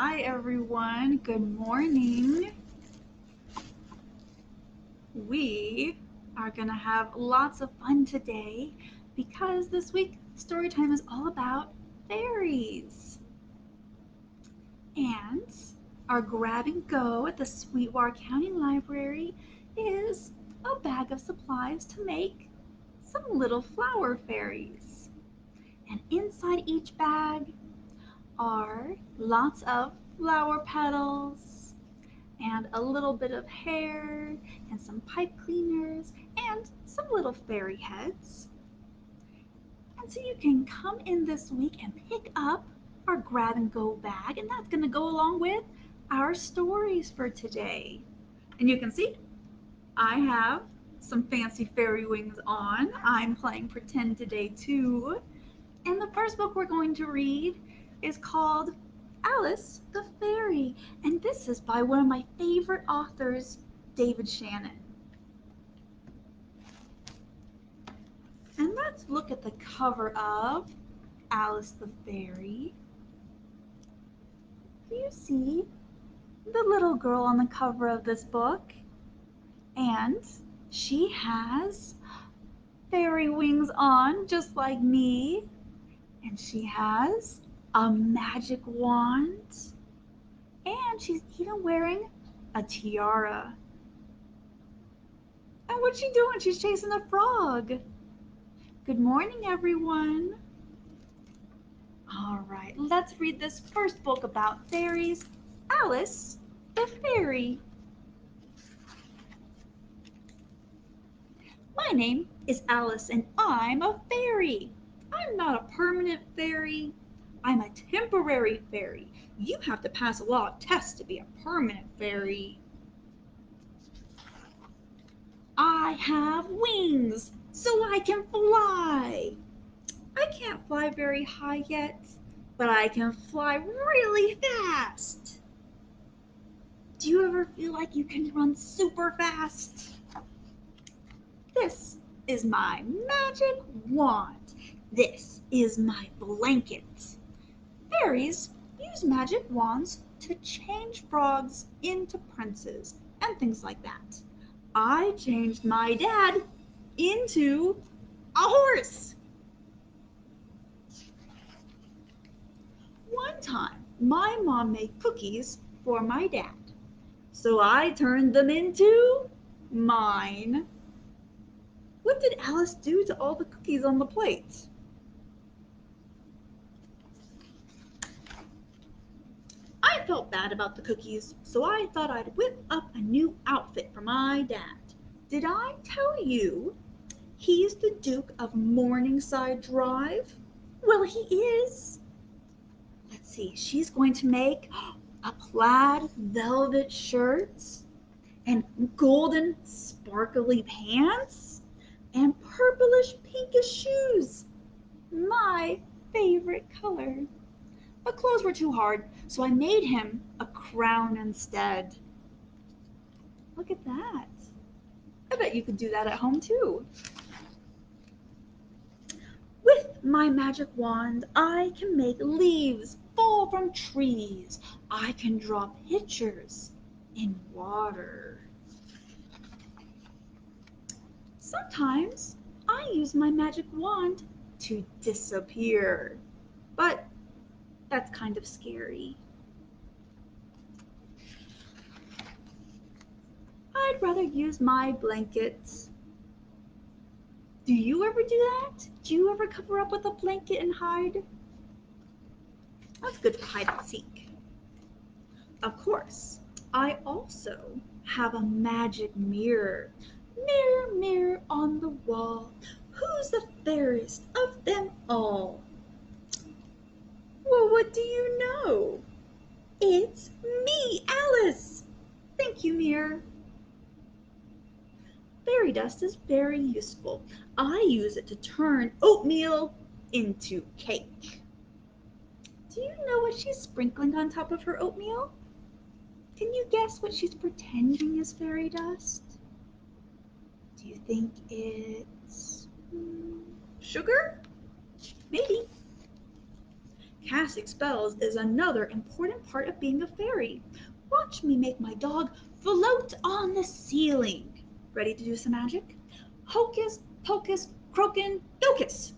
Hi everyone, good morning. We are gonna have lots of fun today because this week story time is all about fairies. And our grab and go at the Sweetwater County Library is a bag of supplies to make some little flower fairies. And inside each bag are lots of flower petals and a little bit of hair and some pipe cleaners and some little fairy heads. And so you can come in this week and pick up our grab and go bag, and that's going to go along with our stories for today. And you can see I have some fancy fairy wings on. I'm playing pretend today too. And the first book we're going to read is called Alice the Fairy, and this is by one of my favorite authors, David Shannon. And let's look at the cover of Alice the Fairy. Do you see the little girl on the cover of this book? And she has fairy wings on, just like me. And she has a magic wand. And she's even wearing a tiara. And what's she doing? She's chasing a frog. Good morning, everyone. All right, let's read this first book about fairies, Alice the Fairy. My name is Alice and I'm a fairy. I'm not a permanent fairy. I'm a temporary fairy. You have to pass a lot of tests to be a permanent fairy. I have wings so I can fly. I can't fly very high yet, but I can fly really fast. Do you ever feel like you can run super fast? This is my magic wand. This is my blanket. Fairies use magic wands to change frogs into princes and things like that. I changed my dad into a horse. One time, my mom made cookies for my dad, so I turned them into mine. What did Alice do to all the cookies on the plate? I felt bad about the cookies, so I thought I'd whip up a new outfit for my dad. Did I tell you he's the Duke of Morningside Drive? Well, he is. Let's see, she's going to make a plaid velvet shirt and golden sparkly pants and purplish pinkish shoes. My favorite color. But clothes were too hard, so I made him a crown instead. Look at that. I bet you could do that at home too. With my magic wand, I can make leaves fall from trees. I can draw pictures in water. Sometimes I use my magic wand to disappear, but that's kind of scary. I'd rather use my blankets. Do you ever do that? Do you ever cover up with a blanket and hide? That's good for hide and seek. Of course, I also have a magic mirror. Mirror, mirror on the wall, who's the fairest of them all? Well, what do you know? It's me, Alice. Thank you, mirror. Fairy dust is very useful. I use it to turn oatmeal into cake. Do you know what she's sprinkling on top of her oatmeal? Can you guess what she's pretending is fairy dust? Do you think it's sugar? Maybe. Casting spells is another important part of being a fairy. Watch me make my dog float on the ceiling. Ready to do some magic? Hocus pocus croakin' docus.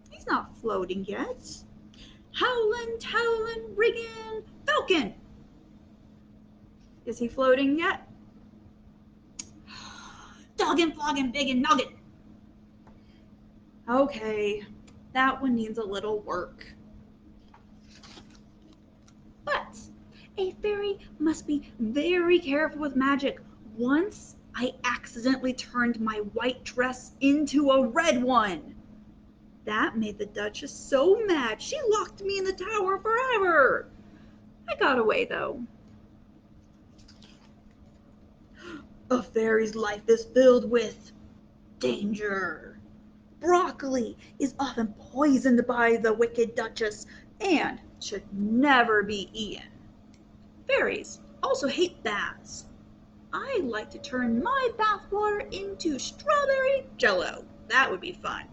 He's not floating yet. Howlin' towlin' riggin' falcon. Is he floating yet? Doggin' floggin' biggin' noggin. Okay, that one needs a little work. But a fairy must be very careful with magic. Once I accidentally turned my white dress into a red one. That made the Duchess so mad she locked me in the tower forever. I got away though. A fairy's life is filled with danger. Broccoli is often poisoned by the wicked Duchess and should never be eaten. Fairies also hate baths. I like to turn my bathwater into strawberry jello. That would be fun.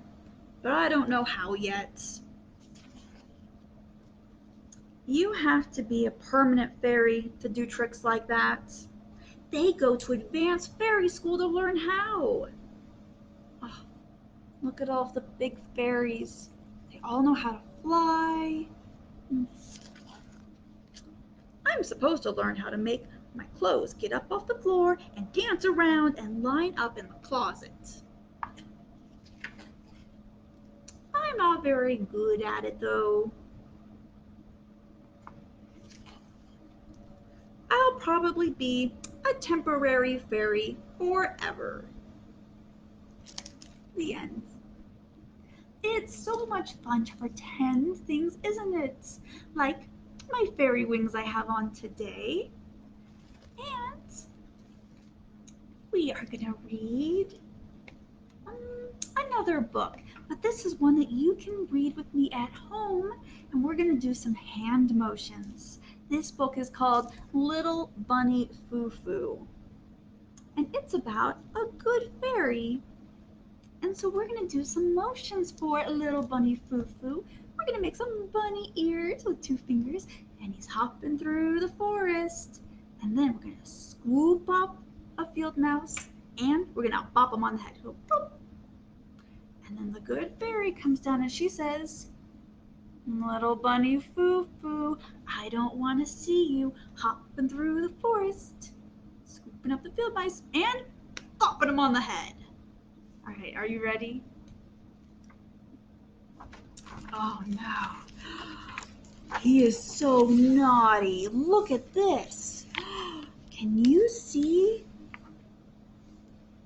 But I don't know how yet. You have to be a permanent fairy to do tricks like that. They go to advanced fairy school to learn how. Oh, look at all of the big fairies. They all know how to fly. I'm supposed to learn how to make my clothes get up off the floor and dance around and line up in the closet. I'm not very good at it though. I'll probably be a temporary fairy forever. The end. It's so much fun to pretend things, isn't it? Like my fairy wings I have on today. And we are going to read another book. But this is one that you can read with me at home, and we're going to do some hand motions. This book is called Little Bunny Foo Foo, and it's about a good fairy. And so we're going to do some motions for Little Bunny Foo Foo. We're going to make some bunny ears with 2 fingers, and he's hopping through the forest. And then we're going to scoop up a field mouse, and we're going to bop him on the head. Boop. And then the good fairy comes down and she says, Little Bunny Foo Foo, I don't want to see you hopping through the forest, scooping up the field mice, and bopping him on the head. All right, are you ready? Oh no. He is so naughty. Look at this. Can you see?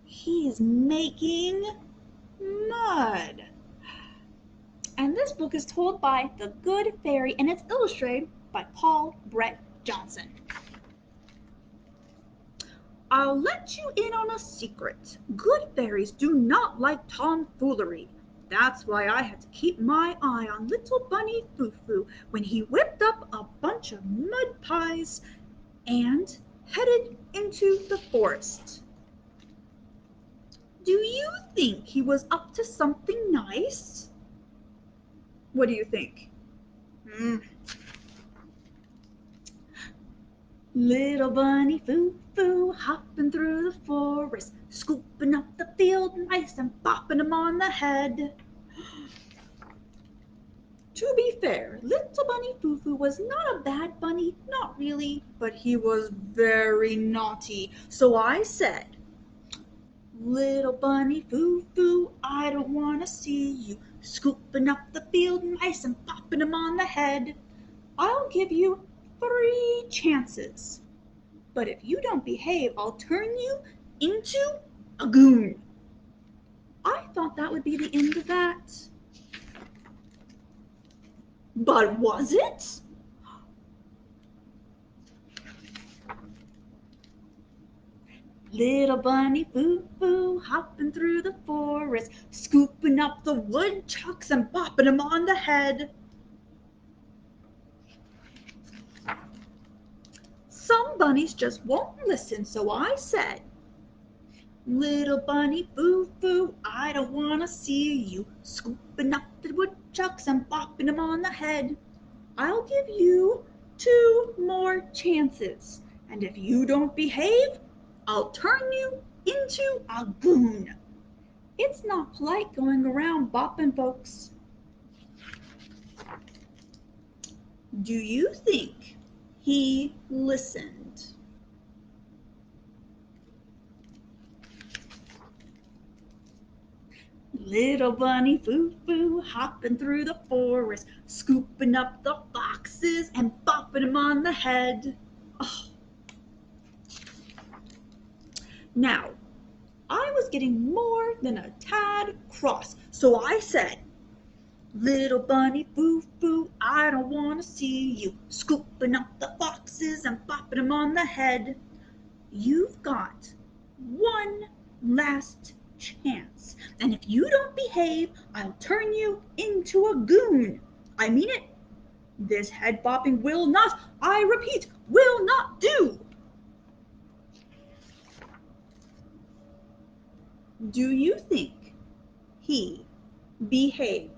He is making mud. And this book is told by The Good Fairy, and it's illustrated by Paul Brett Johnson. I'll let you in on a secret. Good fairies do not like tomfoolery. That's why I had to keep my eye on little Bunny Foo Foo when he whipped up a bunch of mud pies and headed into the forest. Do you think he was up to something nice? What do you think? Little Bunny Foo Foo hopping through the forest, scooping up the field mice and bopping them on the head. To be fair, Little Bunny Foo Foo was not a bad bunny, not really, but he was very naughty. So I said, Little Bunny Foo Foo, I don't want to see you scooping up the field mice and popping them on the head. I'll give you 3 chances. But if you don't behave, I'll turn you into a goon. I thought that would be the end of that. But was it? Little Bunny Foo Foo hopping through the forest, scooping up the woodchucks and bopping them on the head. Some bunnies just won't listen, so I said, Little bunny foo-foo, I don't wanna see you scooping up the woodchucks and bopping them on the head. I'll give you 2 more chances, and if you don't behave, I'll turn you into a goon. It's not polite going around bopping folks. Do you think he listened? Little bunny foo-foo hopping through the forest, scooping up the foxes and bopping them on the head. Oh. Now, I was getting more than a tad cross, so I said, little bunny foo-foo, I don't want to see you scooping up the foxes and bopping them on the head. You've got one last chance, and if you don't behave, I'll turn you into a goon. I mean it. This head bopping will not, I repeat, will not do. Do you think he behaved?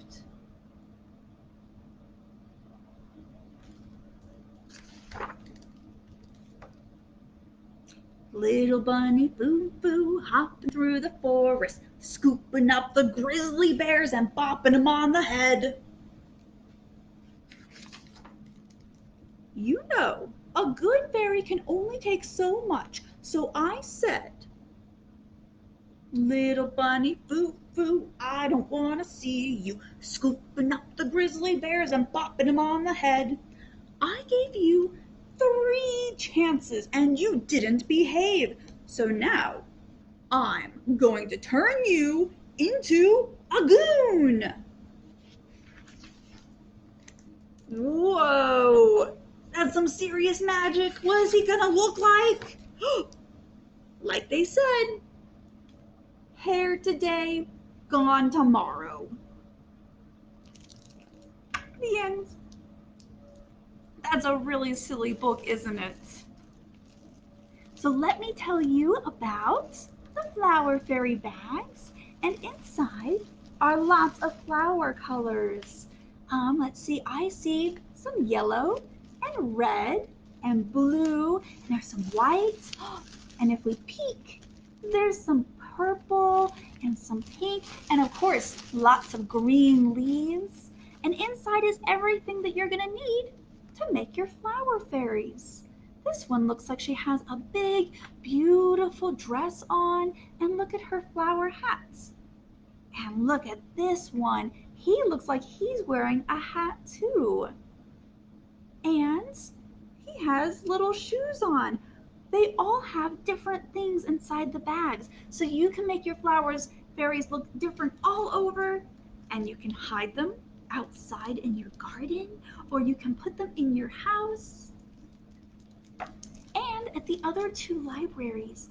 Little bunny foo-foo hopping through the forest, scooping up the grizzly bears and bopping them on the head. You know, a good fairy can only take so much, so I said, little bunny foo-foo, I don't want to see you scooping up the grizzly bears and bopping them on the head. I gave you 3 chances and you didn't behave, so now I'm going to turn you into a goon. Whoa, that's some serious magic. What is he gonna look like? Like they said, hair today, gone tomorrow. The end. That's a really silly book, isn't it? So let me tell you about the flower fairy bags, and inside are lots of flower colors. Let's see, I see some yellow and red and blue, and there's some white, and if we peek, there's some purple and some pink, and of course, lots of green leaves. And inside is everything that you're gonna need to make your flower fairies. This one looks like she has a big, beautiful dress on, and look at her flower hats. And look at this one. He looks like he's wearing a hat too. And he has little shoes on. They all have different things inside the bags, so you can make your flowers fairies look different all over, and you can hide them outside in your garden, or you can put them in your house. And at the other 2 libraries,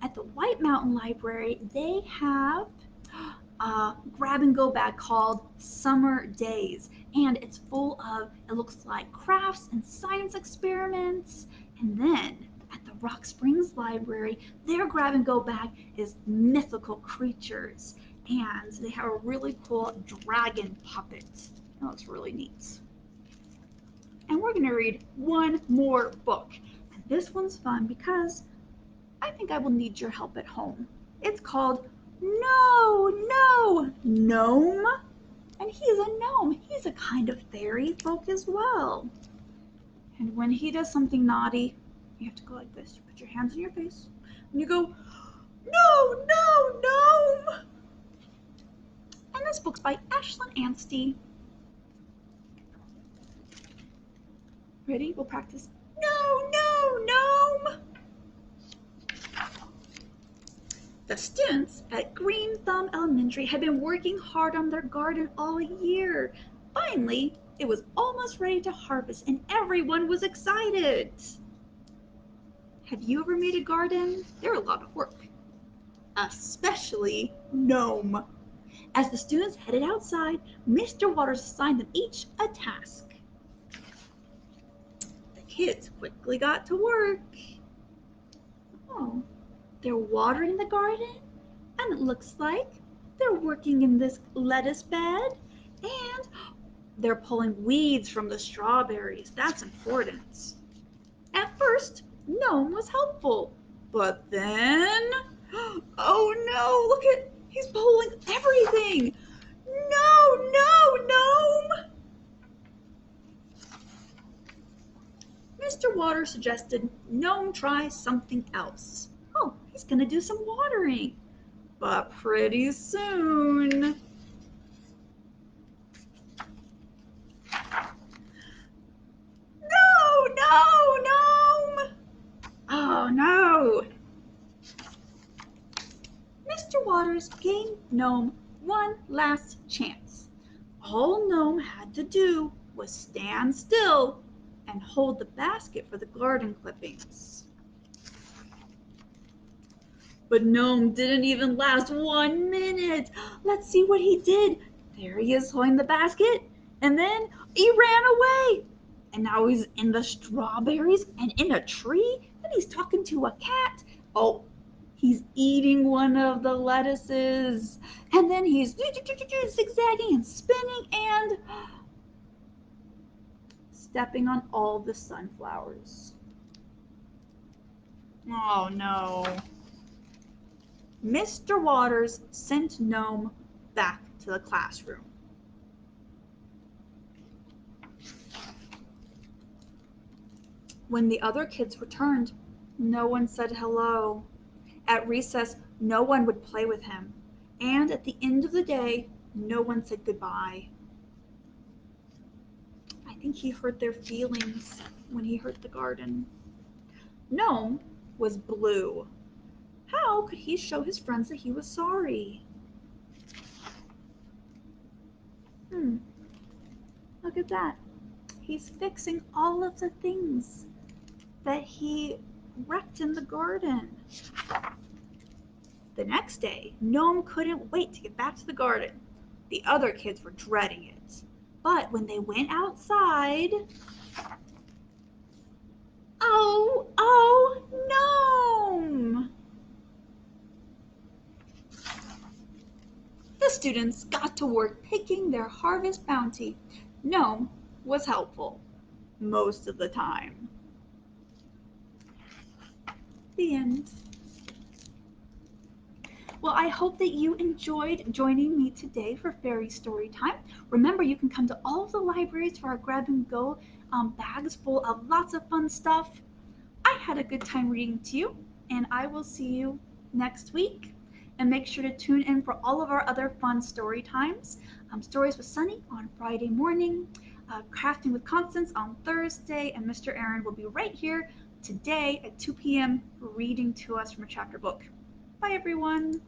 at the White Mountain Library, they have a grab and go bag called Summer Days, and it's full of, it looks like crafts and science experiments. And then at the Rock Springs Library, their grab and go bag is mythical creatures, and they have a really cool dragon puppet. That looks really neat. And we're gonna read one more book. And this one's fun because I think I will need your help at home. It's called No, Gnome. And he's a gnome. He's a kind of fairy folk as well. And when he does something naughty, you have to go like this. You put your hands on your face and you go, no, gnome. And this book's by Ashlyn Anstey. Ready? We'll practice. No, gnome. The students at Green Thumb Elementary had been working hard on their garden all year. Finally, it was almost ready to harvest and everyone was excited. Have you ever made a garden? They're a lot of work, especially gnome. As the students headed outside, Mr. Waters assigned them each a task. The kids quickly got to work. Oh, They're watering the garden, and it looks like they're working in this lettuce bed, and they're pulling weeds from the strawberries. That's important. At first, Gnome was helpful, but then, oh no, look at, he's pulling everything. No, no, Gnome! Mr. Water suggested Gnome try something else. Oh, he's gonna do some watering. But pretty soon, no, no, Gnome! Oh no! Mr. Waters gave Gnome one last chance. All Gnome had to do was stand still and hold the basket for the garden clippings. But Gnome didn't even last 1 minute. Let's see what he did. There he is holding the basket, and then he ran away. And now he's in the strawberries and in a tree, and he's talking to a cat. Oh, he's eating one of the lettuces, and then he's zigzagging and spinning and stepping on all the sunflowers. Oh no. Mr. Waters sent Gnome back to the classroom. When the other kids returned, no one said hello. At recess, no one would play with him. And at the end of the day, no one said goodbye. I think he hurt their feelings when he hurt the garden. Gnome was blue. How could he show his friends that he was sorry? Look at that. He's fixing all of the things that he wrecked in the garden. The next day, Gnome couldn't wait to get back to the garden. The other kids were dreading it. But when they went outside, oh, Gnome! The students got to work picking their harvest bounty. Gnome was helpful most of the time. The end. Well, I hope that you enjoyed joining me today for Fairy Story Time. Remember, you can come to all of the libraries for our grab and go bags full of lots of fun stuff. I had a good time reading to you, and I will see you next week. And make sure to tune in for all of our other fun story times. Stories with Sunny on Friday morning, Crafting with Constance on Thursday, and Mr. Aaron will be right here today at 2 p.m. reading to us from a chapter book. Bye, everyone.